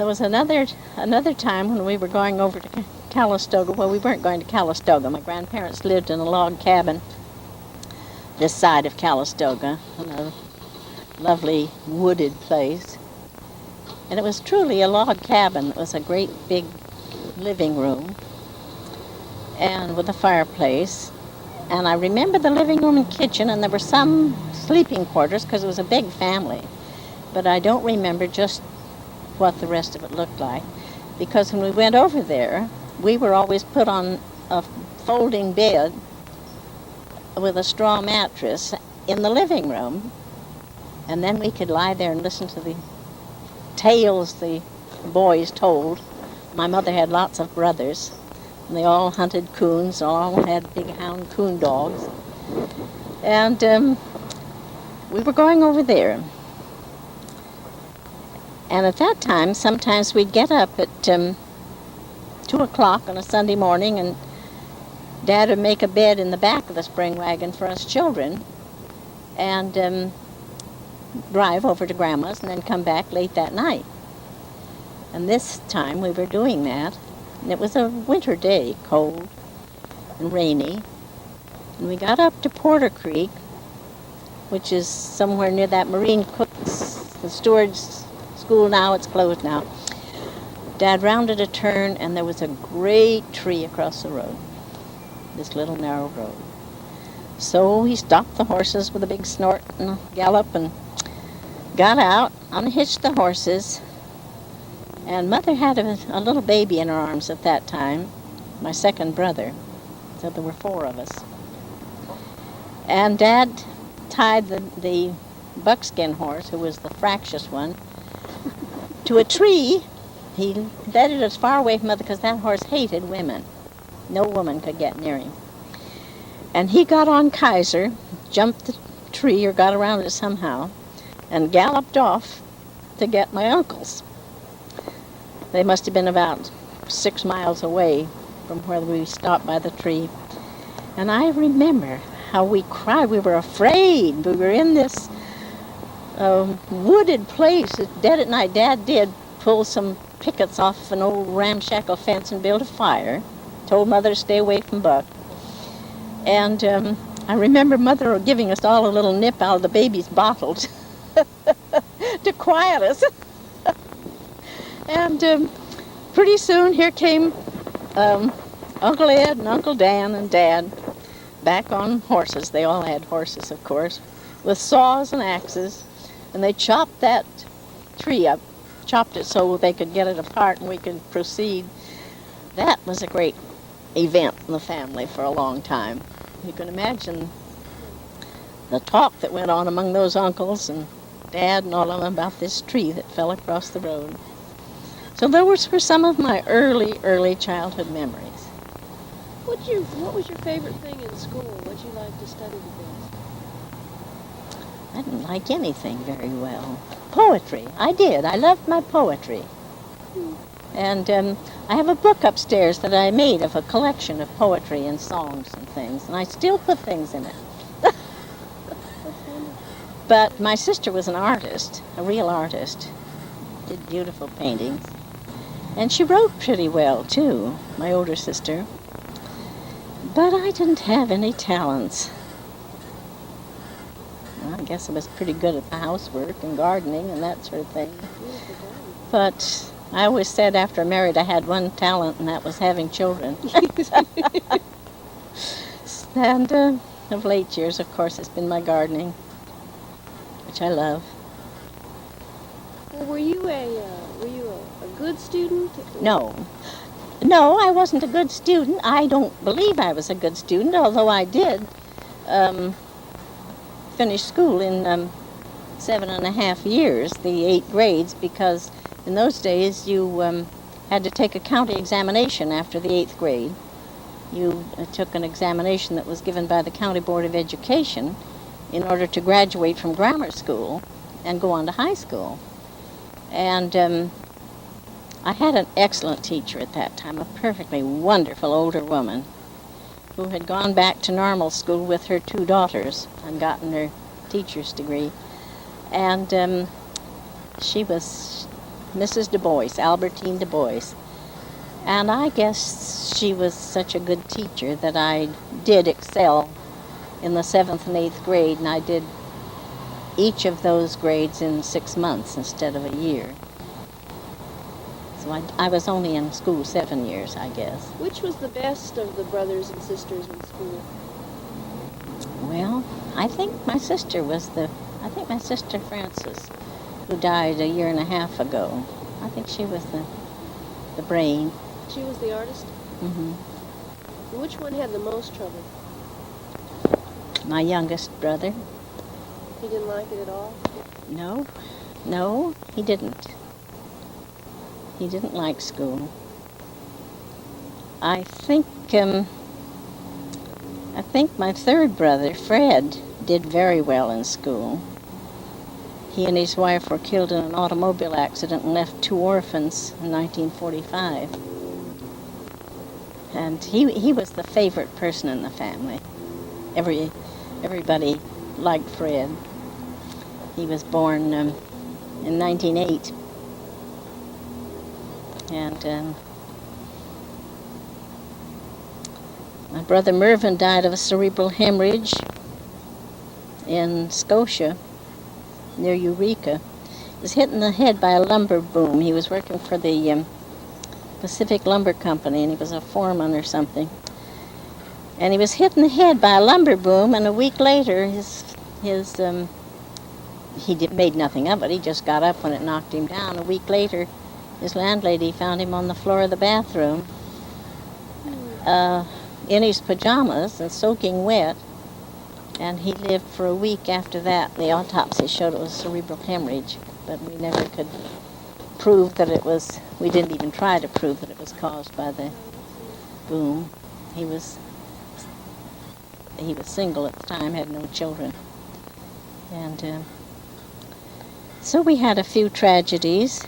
there was another time when we were going over to Calistoga. Well, we weren't going to Calistoga. My grandparents lived in a log cabin this side of Calistoga, in a lovely wooded place. And it was truly a log cabin. It was a great big living room and with a fireplace. And I remember the living room and kitchen, and there were some sleeping quarters because it was a big family. But I don't remember just what the rest of it looked like, because when we went over there, we were always put on a folding bed with a straw mattress in the living room, and then we could lie there and listen to the tales the boys told. My mother had lots of brothers, and they all hunted coons, all had big hound coon dogs. And we were going over there. And at that time, sometimes we'd get up at 2 o'clock on a Sunday morning, and Dad would make a bed in the back of the spring wagon for us children, and drive over to Grandma's and then come back late that night. And this time we were doing that, and it was a winter day, cold and rainy. And we got up to Porter Creek, which is somewhere near that Marine Cook's, the steward's school now. It's closed now. Dad rounded a turn, and there was a great tree across the road, this little narrow road. So he stopped the horses with a big snort and a gallop and got out, unhitched the horses, and Mother had a little baby in her arms at that time, my second brother, so there were 4 of us. And Dad tied the buckskin horse, who was the fractious one, to a tree. He led it as far away from Mother because that horse hated women. No woman could get near him. And he got on Kaiser, jumped the tree or got around it somehow, and galloped off to get my uncles. They must have been about 6 miles away from where we stopped by the tree. And I remember how we cried. We were afraid. We were in this wooded place. Dead at night. Dad did pull some pickets off an old ramshackle fence and build a fire. Told Mother to stay away from Buck. And I remember Mother giving us all a little nip out of the baby's bottles to quiet us. And pretty soon here came Uncle Ed and Uncle Dan and Dad back on horses. They all had horses, of course, with saws and axes. And they chopped that tree up, chopped it so they could get it apart and we could proceed. That was a great event in the family for a long time. You can imagine the talk that went on among those uncles and Dad and all of them about this tree that fell across the road. So those were some of my early childhood memories. What was your favorite thing in school? What did you like to study the best? I didn't like anything very well. Poetry. I did. I loved my poetry. And I have a book upstairs that I made of a collection of poetry and songs and things, and I still put things in it. But my sister was an artist, a real artist, did beautiful paintings, and she wrote pretty well, too, my older sister. But I didn't have any talents. I guess I was pretty good at the housework and gardening and that sort of thing. But I always said after I married I had one talent, and that was having children. And of late years, of course, it's been my gardening, which I love. Well, were you a good student? No, I wasn't a good student. I don't believe I was a good student, although I did finish school in 7.5 years, the 8 grades, because in those days you had to take a county examination after the 8th grade. You took an examination that was given by the County Board of Education in order to graduate from grammar school and go on to high school. And I had an excellent teacher at that time, a perfectly wonderful older woman who had gone back to normal school with her 2 daughters and gotten her teacher's degree. And she was Mrs. Du Bois, Albertine Du Bois. And I guess she was such a good teacher that I did excel in the 7th and 8th grade, and I did each of those grades in 6 months instead of a year. So I was only in school 7 years, I guess. Which was the best of the brothers and sisters in school? Well, I think my sister Frances, who died a year and a half ago. I think she was the brain. She was the artist? Mm-hmm. Which one had the most trouble? My youngest brother. He didn't like it at all? No, he didn't. He didn't like school. I think my third brother, Fred, did very well in school. He and his wife were killed in an automobile accident and left 2 orphans in 1945. And he was the favorite person in the family. Everybody liked Fred. He was born in 1908. And my brother Mervyn died of a cerebral hemorrhage in Scotia, near Eureka. He was hit in the head by a lumber boom. He was working for the Pacific Lumber Company, and he was a foreman or something. And he was hit in the head by a lumber boom, and a week later, he made nothing of it. He just got up when it knocked him down. A week later, his landlady found him on the floor of the bathroom, in his pajamas and soaking wet. And he lived for a week after that. The autopsy showed it was cerebral hemorrhage, but we never could prove that it was. We didn't even try to prove that it was caused by the boom. He was single at the time, had no children, and so we had a few tragedies.